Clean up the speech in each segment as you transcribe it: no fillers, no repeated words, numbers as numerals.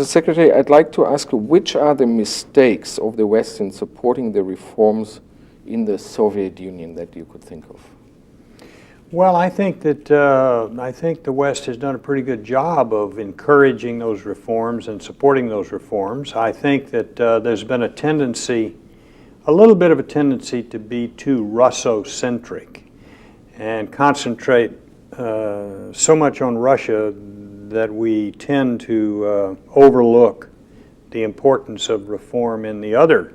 Mr. Secretary, I'd like to ask you, which are the mistakes of the West in supporting the reforms in the Soviet Union that you could think of? Well, I think that the West has done a pretty good job of encouraging those reforms and supporting those reforms. I think that there's been a little bit of a tendency to be too Russo-centric and concentrate so much on Russia that we tend to overlook the importance of reform in the other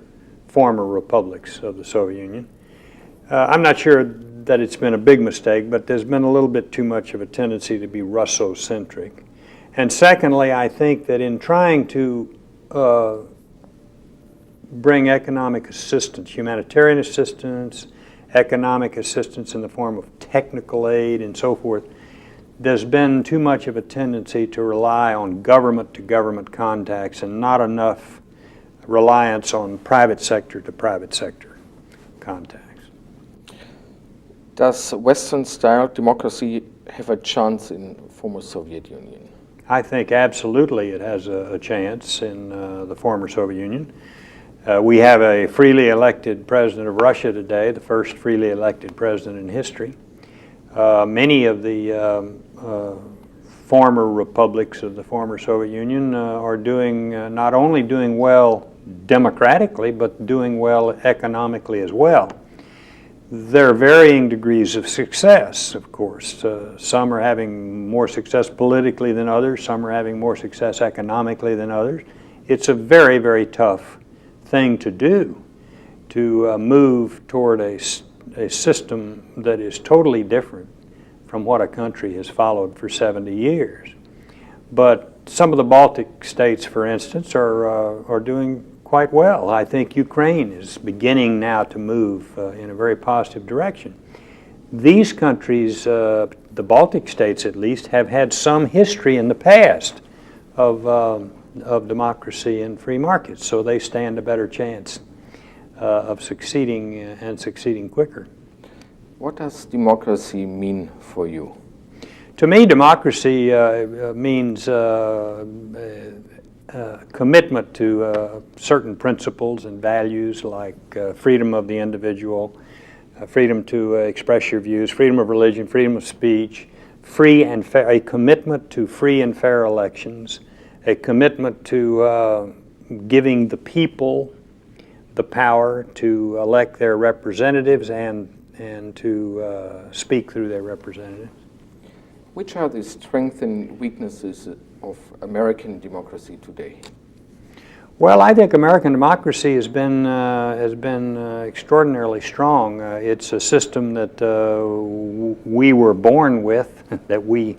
former republics of the Soviet Union. I'm not sure that it's been a big mistake, but there's been a little bit too much of a tendency to be Russo-centric. And secondly, I think that in trying to bring economic assistance, humanitarian assistance, economic assistance in the form of technical aid and so forth, there's been too much of a tendency to rely on government-to-government contacts and not enough reliance on private sector-to-private sector contacts. Does Western-style democracy have a chance in former Soviet Union? I think absolutely it has a chance in the former Soviet Union. We have a freely elected president of Russia today, the first freely elected president in history. Many of the former republics of the former Soviet Union are not only doing well democratically, but doing well economically as well. There are varying degrees of success, of course. Some are having more success politically than others. Some are having more success economically than others. It's a very, very tough thing to do, to move toward a system that is totally different from what a country has followed for 70 years. But some of the Baltic states, for instance, are doing quite well. I think Ukraine is beginning now to move in a very positive direction. These countries, the Baltic states at least, have had some history in the past of democracy and free markets, so they stand a better chance of succeeding and succeeding quicker. What does democracy mean for you? To me, democracy means commitment to certain principles and values like freedom of the individual, freedom to express your views, freedom of religion, freedom of speech, a commitment to free and fair elections, a commitment to giving the people the power to elect their representatives and to speak through their representatives. Which are the strengths and weaknesses of American democracy today? Well, I think American democracy has been extraordinarily strong. It's a system that we were born with, that we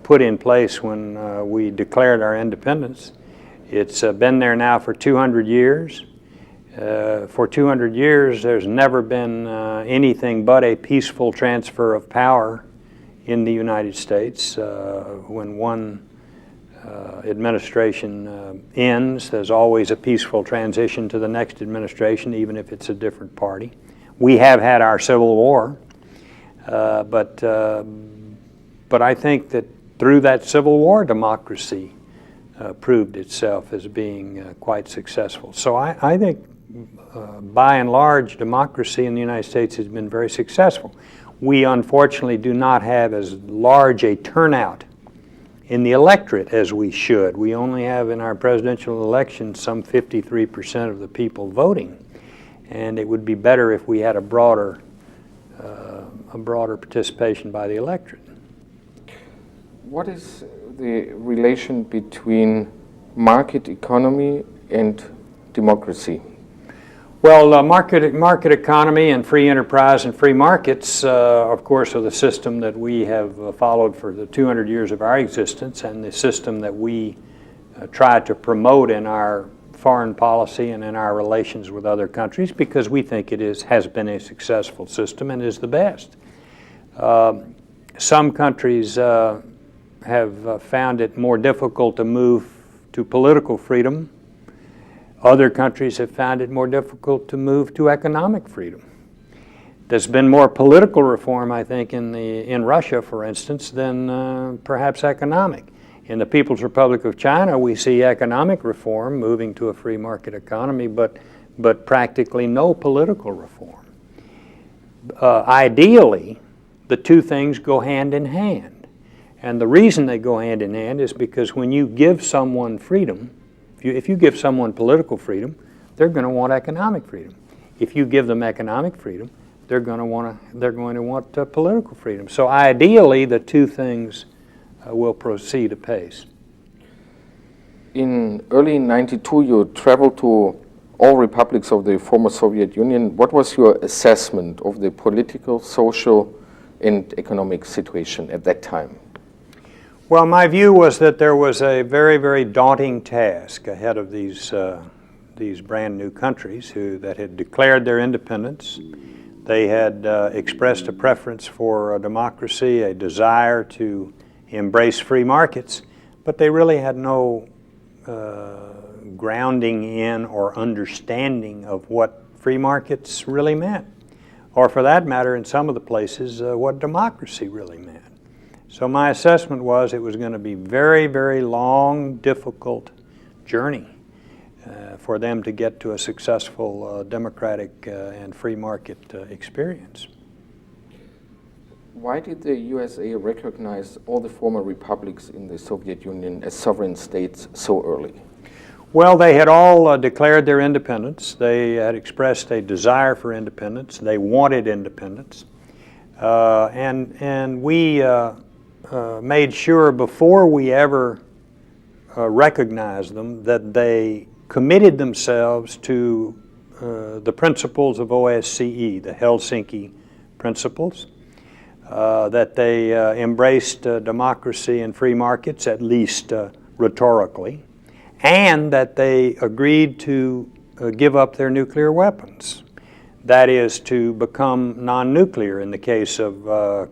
put in place when we declared our independence. It's been there now for 200 years. For 200 years, there's never been anything but a peaceful transfer of power in the United States. When one administration ends, there's always a peaceful transition to the next administration, even if it's a different party. We have had our Civil War, but I think that through that Civil War, democracy proved itself as being quite successful. So I think by and large, democracy in the United States has been very successful. We unfortunately do not have as large a turnout in the electorate as we should. We only have in our presidential election some 53% of the people voting, and it would be better if we had a broader participation by the electorate. What is the relation between market economy and democracy? Well, market economy and free enterprise and free markets, of course, are the system that we have followed for the 200 years of our existence, and the system that we try to promote in our foreign policy and in our relations with other countries, because we think it has been a successful system and is the best. Some countries have found it more difficult to move to political freedom. Other countries have found it more difficult to move to economic freedom. There's been more political reform, I think, in Russia, for instance, than perhaps economic. In the People's Republic of China, we see economic reform moving to a free market economy, but practically no political reform. Ideally, the two things go hand in hand. And the reason they go hand in hand is because when you give someone freedom, if you give someone political freedom, they're going to want economic freedom. If you give them economic freedom, they're going to want political freedom. So ideally, the two things will proceed apace. In early '92, you traveled to all republics of the former Soviet Union. What was your assessment of the political, social, and economic situation at that time? Well, my view was that there was a very, very daunting task ahead of these brand new countries that had declared their independence. They had expressed a preference for democracy, a desire to embrace free markets, but they really had no grounding in or understanding of what free markets really meant, or for that matter, in some of the places, what democracy really meant. So my assessment was it was going to be very, very long, difficult journey for them to get to a successful democratic and free market experience. Why did the USA recognize all the former republics in the Soviet Union as sovereign states so early? Well, they had all declared their independence. They had expressed a desire for independence. They wanted independence. And we made sure before we ever recognized them that they committed themselves to the principles of OSCE, the Helsinki Principles, that they embraced democracy and free markets, at least rhetorically, and that they agreed to give up their nuclear weapons. That is, to become non-nuclear in the case of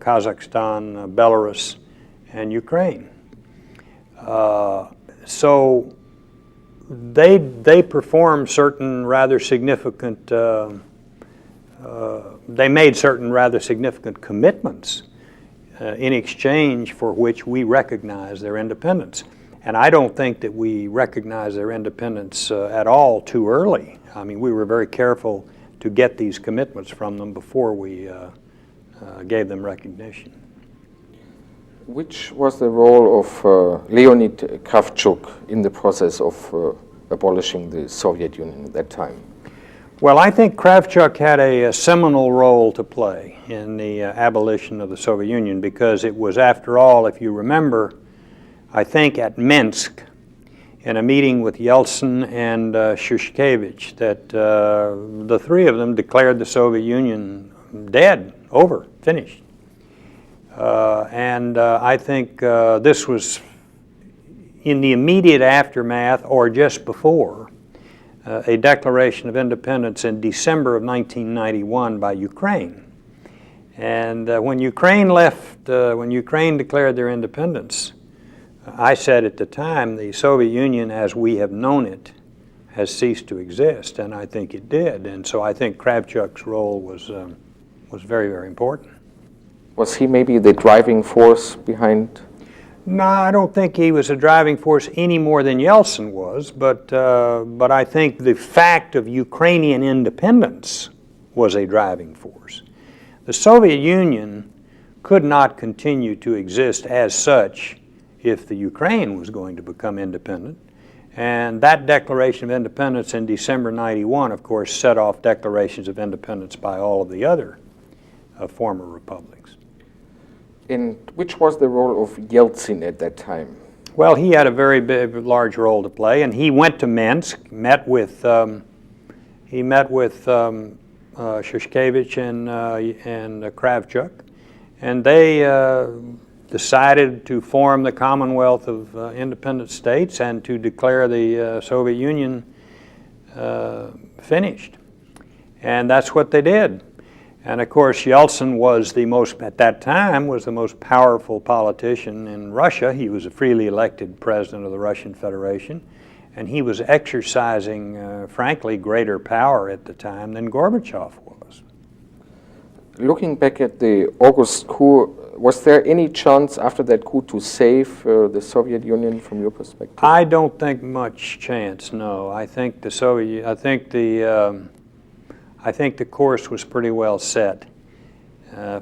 Kazakhstan, Belarus, and Ukraine. So they performed certain rather significant, they made certain rather significant commitments in exchange for which we recognize their independence. And I don't think that we recognize their independence at all too early. I mean, we were very careful to get these commitments from them before we gave them recognition. Which was the role of Leonid Kravchuk in the process of abolishing the Soviet Union at that time? Well, I think Kravchuk had a seminal role to play in the abolition of the Soviet Union, because it was, after all, if you remember, I think at Minsk, in a meeting with Yeltsin and Shushkevich, that the three of them declared the Soviet Union dead, over, finished. And I think this was in the immediate aftermath, or just before, a declaration of independence in December of 1991 by Ukraine. And when Ukraine declared their independence, I said at the time, the Soviet Union as we have known it has ceased to exist, and I think it did. And so I think Kravchuk's role was very, very important. Was he maybe the driving force behind? No, I don't think he was a driving force any more than Yeltsin was, but I think the fact of Ukrainian independence was a driving force. The Soviet Union could not continue to exist as such if the Ukraine was going to become independent. And that Declaration of Independence in December '91, of course, set off declarations of independence by all of the other former republics. And which was the role of Yeltsin at that time? Well, he had a very large role to play, and he went to Minsk, met with Shushkevich and Kravchuk, and they decided to form the Commonwealth of Independent States and to declare the Soviet Union finished. And that's what they did. And of course, Yeltsin was at that time, was the most powerful politician in Russia. He was a freely elected president of the Russian Federation, and he was exercising, frankly, greater power at the time than Gorbachev was. Looking back at the August coup, Was there any chance after that coup to save the Soviet Union from your perspective? I don't think much chance. No, I think the Soviet. I think the course was pretty well set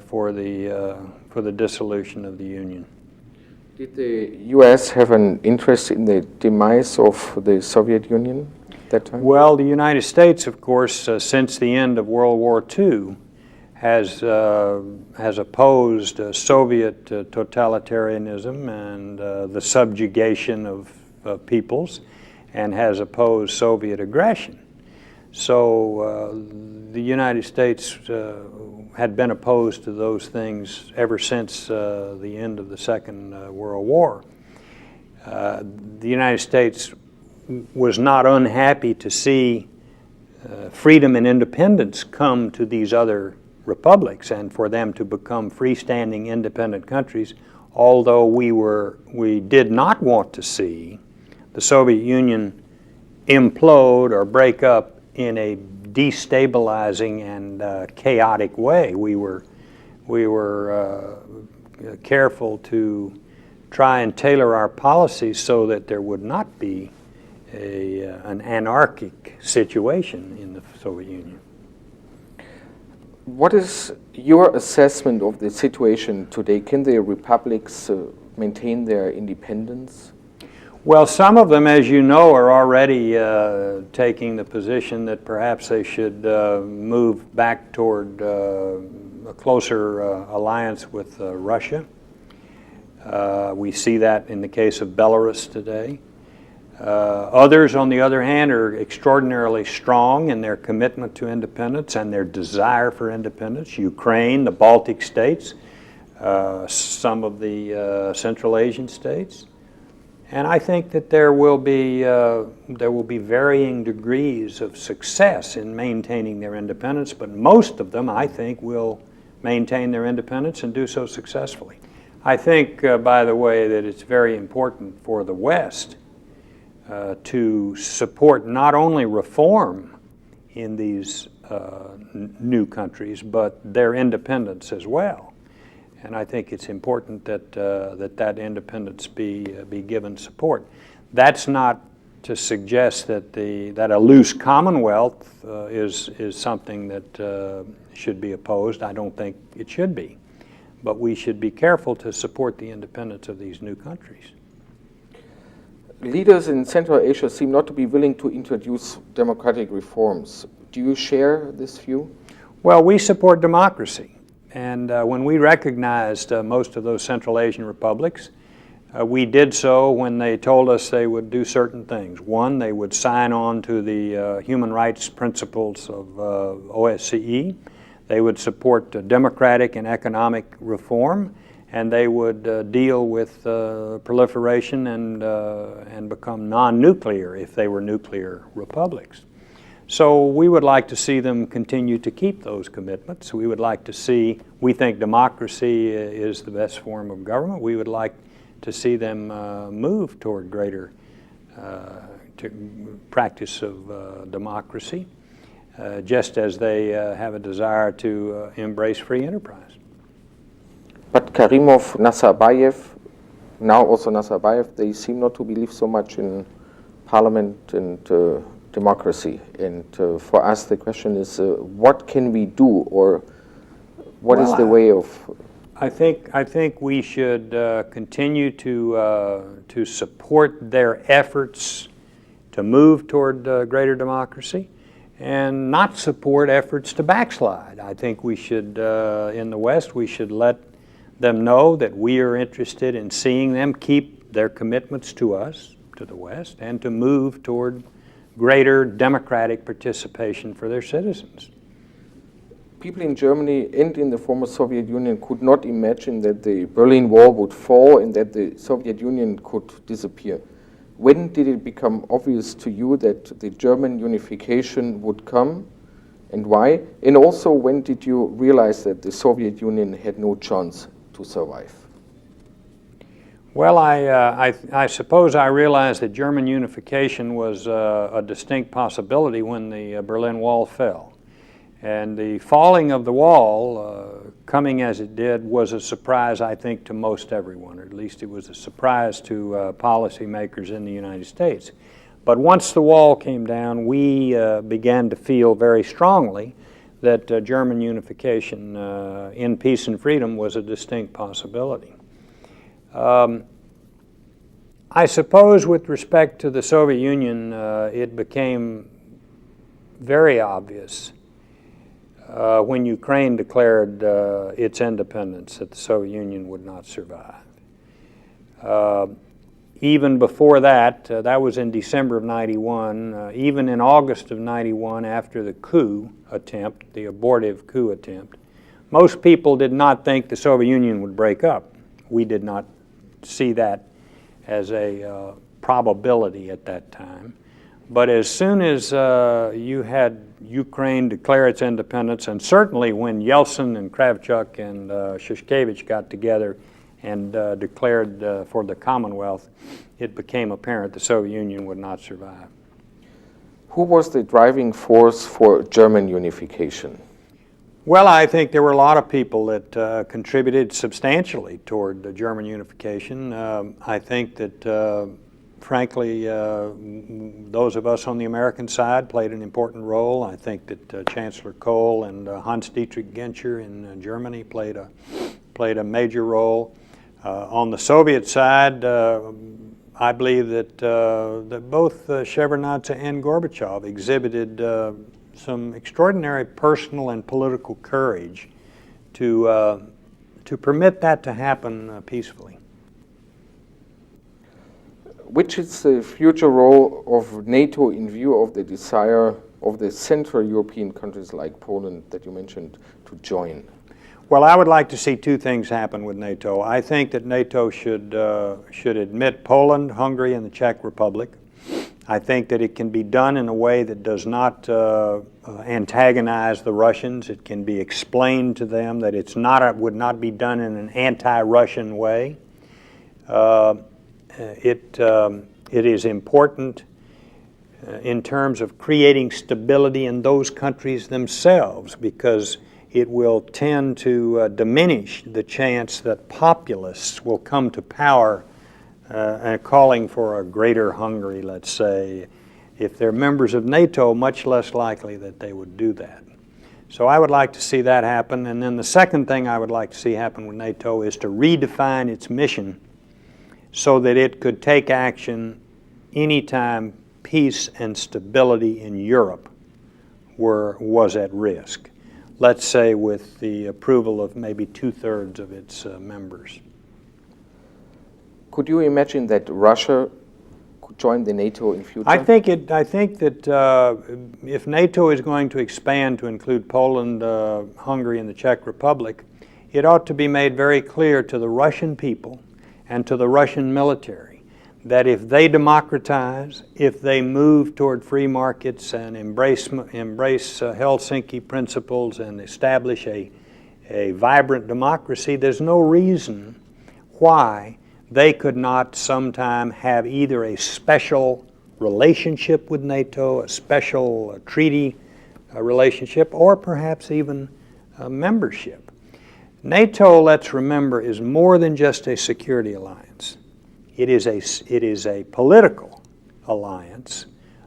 for the dissolution of the Union. Did the U.S. have an interest in the demise of the Soviet Union at that time? Well, the United States, of course, since the end of World War II, has opposed Soviet totalitarianism and the subjugation of peoples, and has opposed Soviet aggression. So the United States had been opposed to those things ever since the end of the Second World War. The United States was not unhappy to see freedom and independence come to these other republics and for them to become freestanding independent countries, although we did not want to see the Soviet Union implode or break up in a destabilizing and chaotic way. We were careful to try and tailor our policies so that there would not be an anarchic situation in the Soviet Union. What is your assessment of the situation today? Can the republics maintain their independence? Well, some of them, as you know, are already taking the position that perhaps they should move back toward a closer alliance with Russia. We see that in the case of Belarus today. Others, on the other hand, are extraordinarily strong in their commitment to independence and their desire for independence. Ukraine, the Baltic states, some of the Central Asian states. And I think that there will be varying degrees of success in maintaining their independence, but most of them, I think, will maintain their independence and do so successfully. I think, by the way, that it's very important for the West to support not only reform in these new countries, but their independence as well. And I think it's important that that independence be given support. That's not to suggest that a loose commonwealth is something that should be opposed. I don't think it should be. But we should be careful to support the independence of these new countries. Leaders in Central Asia seem not to be willing to introduce democratic reforms. Do you share this view? Well, we support democracy. And when we recognized most of those Central Asian republics, we did so when they told us they would do certain things. One, they would sign on to the human rights principles of OSCE. They would support democratic and economic reform, and they would deal with proliferation and become non-nuclear if they were nuclear republics. So we would like to see them continue to keep those commitments. We would like to see, we think democracy is the best form of government. We would like to see them move toward greater practice of democracy, just as they have a desire to embrace free enterprise. But Karimov, Nazarbayev, now also Nazarbayev, they seem not to believe so much in parliament and democracy. And for us, the question is, what can we do, or what is the way of? I think we should continue to support their efforts to move toward greater democracy, and not support efforts to backslide. I think we should, in the West, we should let them know that we are interested in seeing them keep their commitments to us, to the West, and to move toward greater democratic participation for their citizens. People in Germany and in the former Soviet Union could not imagine that the Berlin Wall would fall and that the Soviet Union could disappear. When did it become obvious to you that the German unification would come, and why? And also, when did you realize that the Soviet Union had no chance to survive? Well, I suppose I realized that German unification was a distinct possibility when the Berlin Wall fell. And the falling of the wall, coming as it did, was a surprise, I think, to most everyone, or at least it was a surprise to policymakers in the United States. But once the wall came down, we began to feel very strongly that German unification in peace and freedom was a distinct possibility. I suppose with respect to the Soviet Union, it became very obvious when Ukraine declared its independence that the Soviet Union would not survive. Even before that, that was in December of '91, even in August of '91 after the coup attempt, the abortive coup attempt, most people did not think the Soviet Union would break up. We did not see that as a probability at that time. But as soon as you had Ukraine declare its independence, and certainly when Yeltsin and Kravchuk and Shushkevich got together and declared for the Commonwealth, it became apparent the Soviet Union would not survive. Who was the driving force for German unification? Well, I think there were a lot of people that contributed substantially toward the German unification. I think that, frankly, those of us on the American side played an important role. I think that Chancellor Kohl and Hans-Dietrich Genscher in Germany played a major role. On the Soviet side, I believe that both Shevardnadze and Gorbachev exhibited some extraordinary personal and political courage to permit that to happen peacefully. Which is the future role of NATO in view of the desire of the Central European countries like Poland that you mentioned to join? Well, I would like to see two things happen with NATO. I think that NATO should admit Poland, Hungary, and the Czech Republic. I think that it can be done in a way that does not antagonize the Russians. It can be explained to them that would not be done in an anti-Russian way. It is important in terms of creating stability in those countries themselves, because it will tend to diminish the chance that populists will come to power calling for a greater Hungary, let's say. If they're members of NATO, much less likely that they would do that. So I would like to see that happen. And then the second thing I would like to see happen with NATO is to redefine its mission so that it could take action anytime peace and stability in Europe was at risk. Let's say with the approval of maybe 2/3 of its members. Could you imagine that Russia could join the NATO in future? I think that if NATO is going to expand to include Poland, Hungary, and the Czech Republic, it ought to be made very clear to the Russian people and to the Russian military that if they democratize, if they move toward free markets and embrace Helsinki principles and establish a vibrant democracy, there's no reason why they could not sometime have either a special relationship with NATO, a special treaty relationship, or perhaps even membership. NATO, let's remember, is more than just a security alliance. It is a political alliance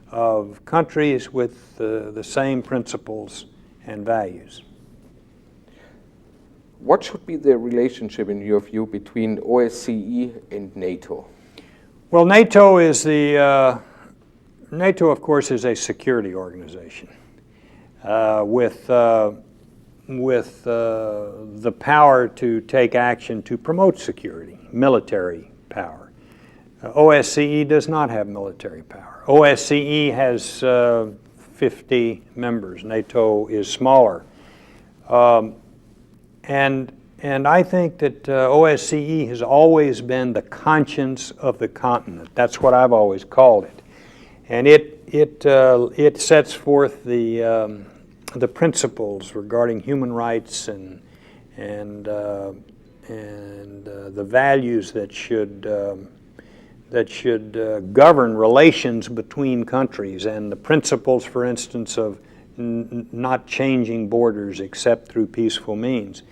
of countries with the same principles and values. What should be the relationship, in your view, between OSCE and NATO? Well, NATO, of course, is a security organization with the power to take action to promote security, military power. OSCE does not have military power. OSCE has 50 members. NATO is smaller. And I think that OSCE has always been the conscience of the continent. That's what I've always called it. And it sets forth the principles regarding human rights and the values that should govern relations between countries, and the principles, for instance, of not changing borders except through peaceful means.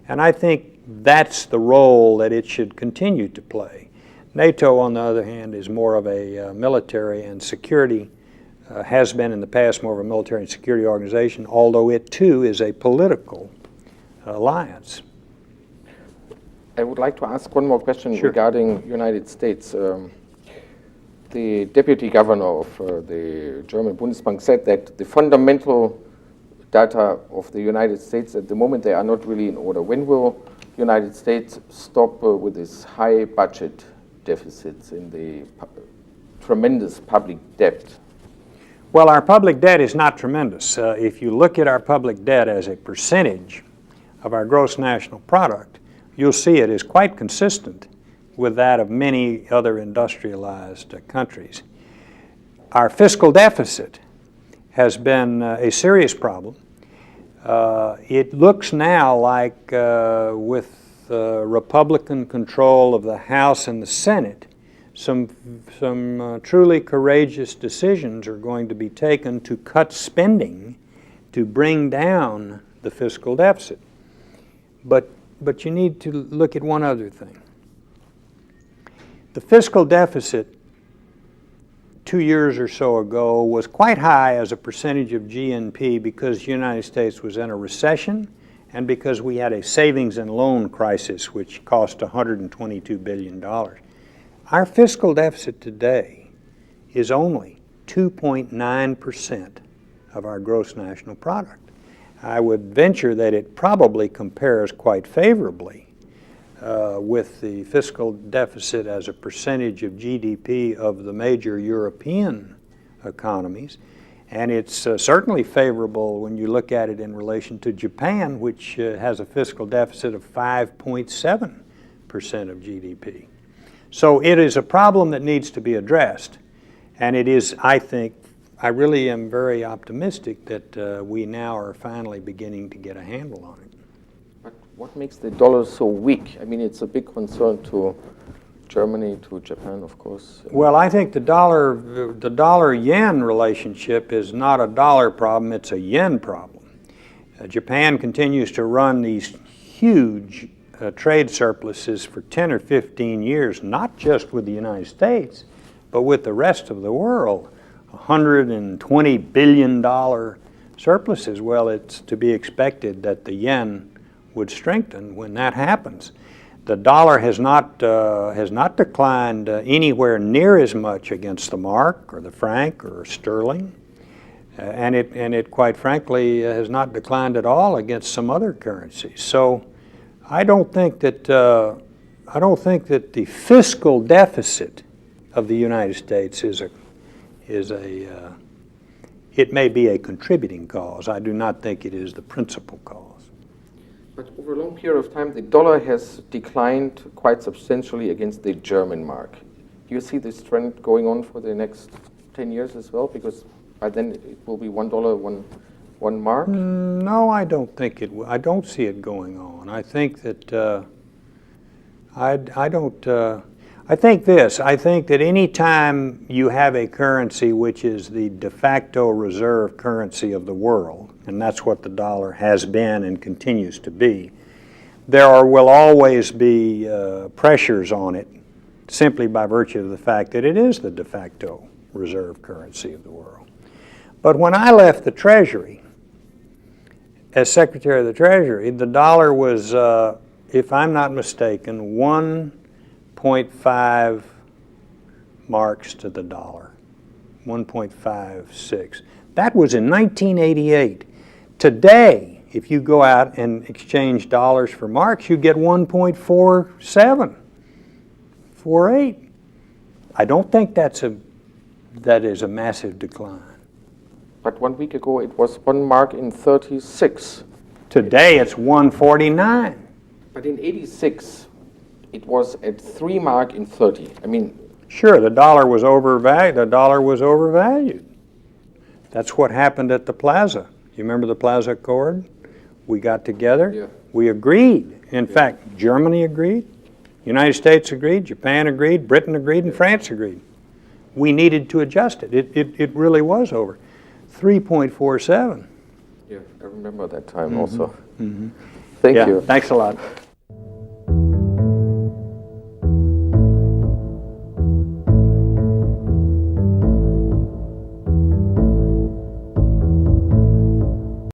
And I think that's the role that it should continue to play. NATO, on the other hand, is more of a military and security, has been in the past more of a military and security organization, although it too is a political alliance. I would like to ask one more question Sure. regarding United States. The deputy governor of the German Bundesbank said that the fundamental data of the United States at the moment, they are not really in order. When will United States stop with this high budget deficits in the tremendous public debt? Well, our public debt is not tremendous. If you look at our public debt as a percentage of our gross national product, you'll see it is quite consistent with that of many other industrialized countries. Our fiscal deficit has been a serious problem. It looks now like with Republican control of the House and the Senate, some truly courageous decisions are going to be taken to cut spending to bring down the fiscal deficit. But you need to look at one other thing. The fiscal deficit 2 years or so ago was quite high as a percentage of GNP because the United States was in a recession and because we had a savings and loan crisis which cost $122 billion. Our fiscal deficit today is only 2.9% of our gross national product. I would venture that it probably compares quite favorably with the fiscal deficit as a percentage of GDP of the major European economies. And it's certainly favorable when you look at it in relation to Japan, which has a fiscal deficit of 5.7% of GDP. So it is a problem that needs to be addressed. And it is, I think, I really am very optimistic that we now are finally beginning to get a handle on it. But what makes the dollar so weak? I mean, it's a big concern to Germany, to Japan, of course. Well, I think the dollar-yen relationship is not a dollar problem, it's a yen problem. Japan continues to run these huge trade surpluses for 10 or 15 years, not just with the United States, but with the rest of the world. $120 billion surpluses. Well, it's to be expected that the yen would strengthen when that happens. The dollar has not declined anywhere near as much against the mark or the franc or sterling, and it quite frankly has not declined at all against some other currencies. So I don't think that the fiscal deficit of the United States it may be a contributing cause. I do not think it is the principal cause. But over a long period of time, the dollar has declined quite substantially against the German mark. Do you see this trend going on for the next 10 years as well? Because by then it will be $1, one mark? No, I don't think it will. I don't see it going on. I think that I think that any time you have a currency which is the de facto reserve currency of the world, and that's what the dollar has been and continues to be, there will always be pressures on it simply by virtue of the fact that it is the de facto reserve currency of the world. But when I left the Treasury, as Secretary of the Treasury, the dollar was, if I'm not mistaken, 1.5 marks to the dollar, 1.56. That was in 1988. Today, if you go out and exchange dollars for marks, you get 1.47, 48. I don't think that is a massive decline. But 1 week ago it was 1 mark in 36. Today it's 149. But in 86 it was at 3 mark in 30. I mean, sure, the dollar was overvalued. That's what happened at the Plaza. You remember the Plaza Accord? We got together. Yeah. We agreed. In fact, Germany agreed, United States agreed, Japan agreed, Britain agreed, and France agreed. We needed to adjust it. It really was over. 3.47. Yeah, I remember that time also. Thank Yeah, you. thanks a lot.